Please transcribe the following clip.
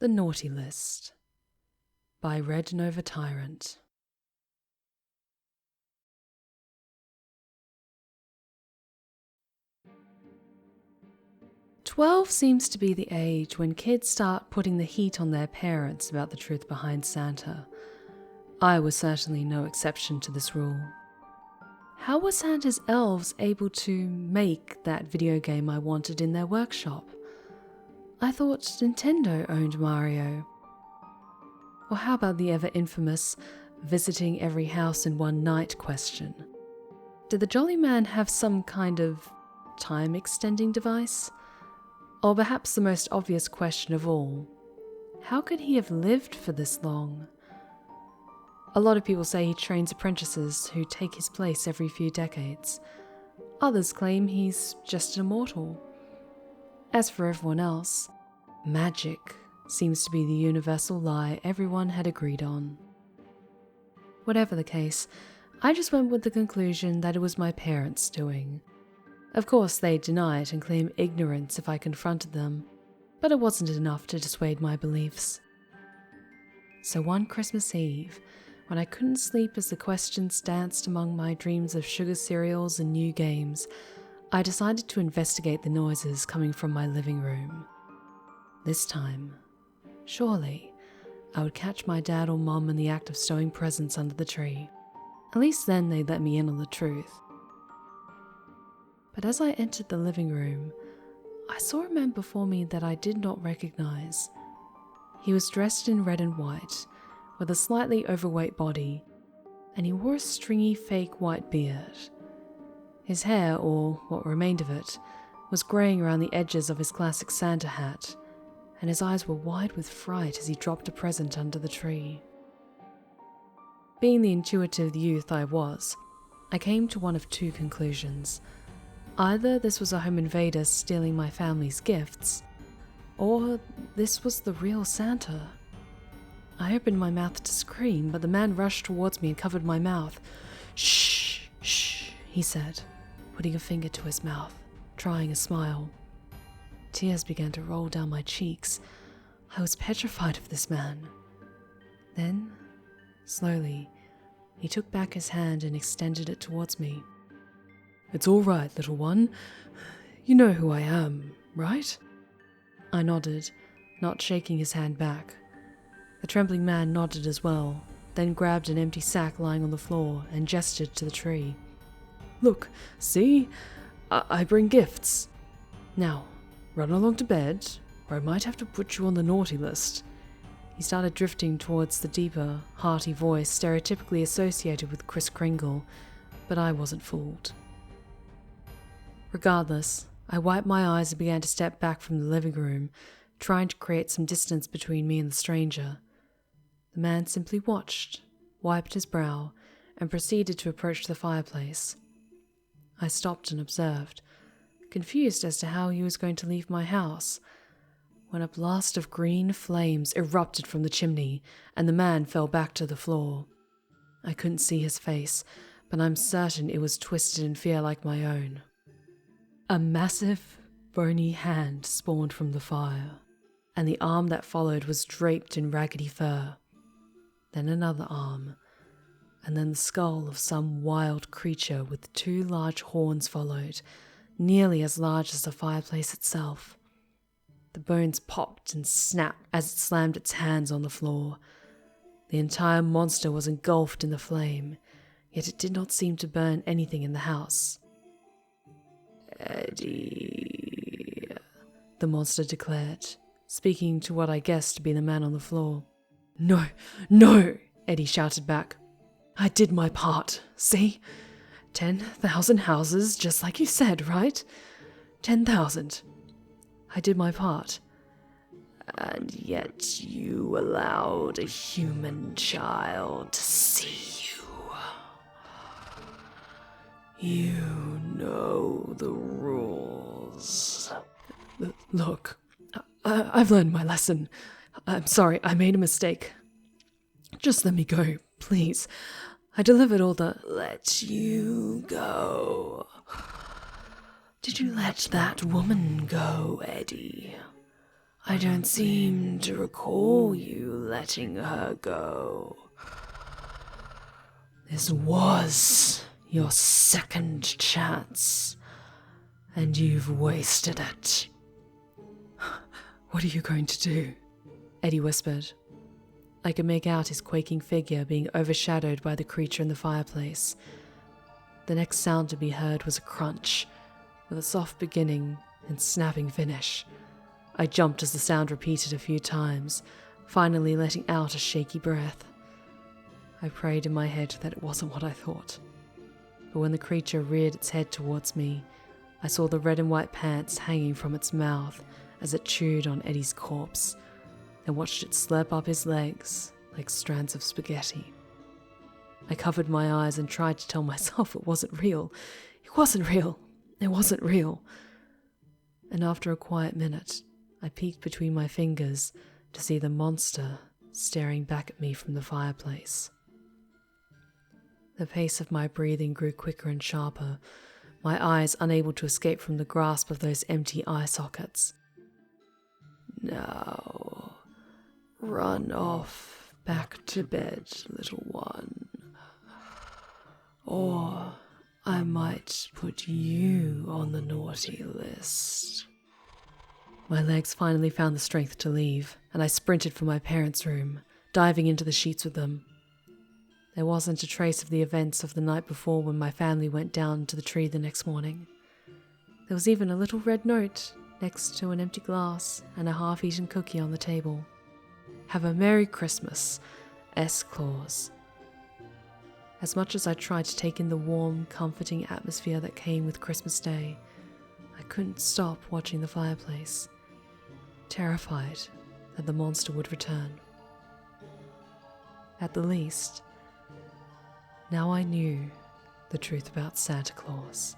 The Naughty List by RedNovaTyrant. 12 seems to be the age when kids start putting the heat on their parents about the truth behind Santa. I was certainly no exception to this rule. How were Santa's elves able to make that video game I wanted in their workshop? I thought Nintendo owned Mario. Or how about the ever infamous visiting every house in one night question? Did the Jolly Man have some kind of time-extending device? Or perhaps the most obvious question of all, how could he have lived for this long? A lot of people say he trains apprentices who take his place every few decades. Others claim he's just an immortal. As for everyone else, magic seems to be the universal lie everyone had agreed on. Whatever the case, I just went with the conclusion that it was my parents' doing. Of course, they'd deny it and claim ignorance if I confronted them, but it wasn't enough to dissuade my beliefs. So one Christmas Eve, when I couldn't sleep as the questions danced among my dreams of sugar cereals and new games, I decided to investigate the noises coming from my living room. This time, surely, I would catch my dad or mom in the act of stowing presents under the tree. At least then they'd let me in on the truth. But as I entered the living room, I saw a man before me that I did not recognize. He was dressed in red and white, with a slightly overweight body, and he wore a stringy fake white beard. His hair, or what remained of it, was greying around the edges of his classic Santa hat, and his eyes were wide with fright as he dropped a present under the tree. Being the intuitive youth I was, I came to one of two conclusions. Either this was a home invader stealing my family's gifts, or this was the real Santa. I opened my mouth to scream, but the man rushed towards me and covered my mouth. "Shh, shh," he said, putting a finger to his mouth, trying a smile. Tears began to roll down my cheeks. I was petrified of this man. Then, slowly, he took back his hand and extended it towards me. "It's all right, little one. You know who I am, right?" I nodded, not shaking his hand back. The trembling man nodded as well, then grabbed an empty sack lying on the floor and gestured to the tree. "Look, see? I bring gifts. Now, run along to bed, or I might have to put you on the naughty list." He started drifting towards the deeper, hearty voice stereotypically associated with Kris Kringle, but I wasn't fooled. Regardless, I wiped my eyes and began to step back from the living room, trying to create some distance between me and the stranger. The man simply watched, wiped his brow, and proceeded to approach the fireplace. I stopped and observed, confused as to how he was going to leave my house, when a blast of green flames erupted from the chimney, and the man fell back to the floor. I couldn't see his face, but I'm certain it was twisted in fear like my own. A massive, bony hand spawned from the fire, and the arm that followed was draped in raggedy fur. Then another arm, and then the skull of some wild creature with two large horns followed, nearly as large as the fireplace itself. The bones popped and snapped as it slammed its hands on the floor. The entire monster was engulfed in the flame, yet it did not seem to burn anything in the house. "Eddie," the monster declared, speaking to what I guessed to be the man on the floor. "No, no," Eddie shouted back. "I did my part, see? 10,000 houses, just like you said, right? 10,000. I did my part. And yet you allowed a human child to see you. You know the rules." "Look, I've learned my lesson. I'm sorry, I made a mistake. Just let me go, please. I delivered all the—" "Let you go? Did you let that woman go, Eddie? I don't seem to recall you letting her go. This was your second chance, and you've wasted it. What are you going to do? Eddie whispered. I could make out his quaking figure being overshadowed by the creature in the fireplace. The next sound to be heard was a crunch, with a soft beginning and snapping finish. I jumped as the sound repeated a few times, finally letting out a shaky breath. I prayed in my head that it wasn't what I thought. But when the creature reared its head towards me, I saw the red and white pants hanging from its mouth as it chewed on Eddie's corpse, and watched it slurp up his legs like strands of spaghetti. I covered my eyes and tried to tell myself it wasn't real. It wasn't real. It wasn't real. And after a quiet minute, I peeked between my fingers to see the monster staring back at me from the fireplace. The pace of my breathing grew quicker and sharper, my eyes unable to escape from the grasp of those empty eye sockets. Now, run off back to bed, little one. Or I might put you on the naughty list. My legs finally found the strength to leave, and I sprinted for my parents' room, diving into the sheets with them. There wasn't a trace of the events of the night before when my family went down to the tree the next morning. There was even a little red note next to an empty glass and a half-eaten cookie on the table. Have a Merry Christmas, S. Claus. As much as I tried to take in the warm, comforting atmosphere that came with Christmas Day, I couldn't stop watching the fireplace, terrified that the monster would return. At the least, now I knew the truth about Santa Claus.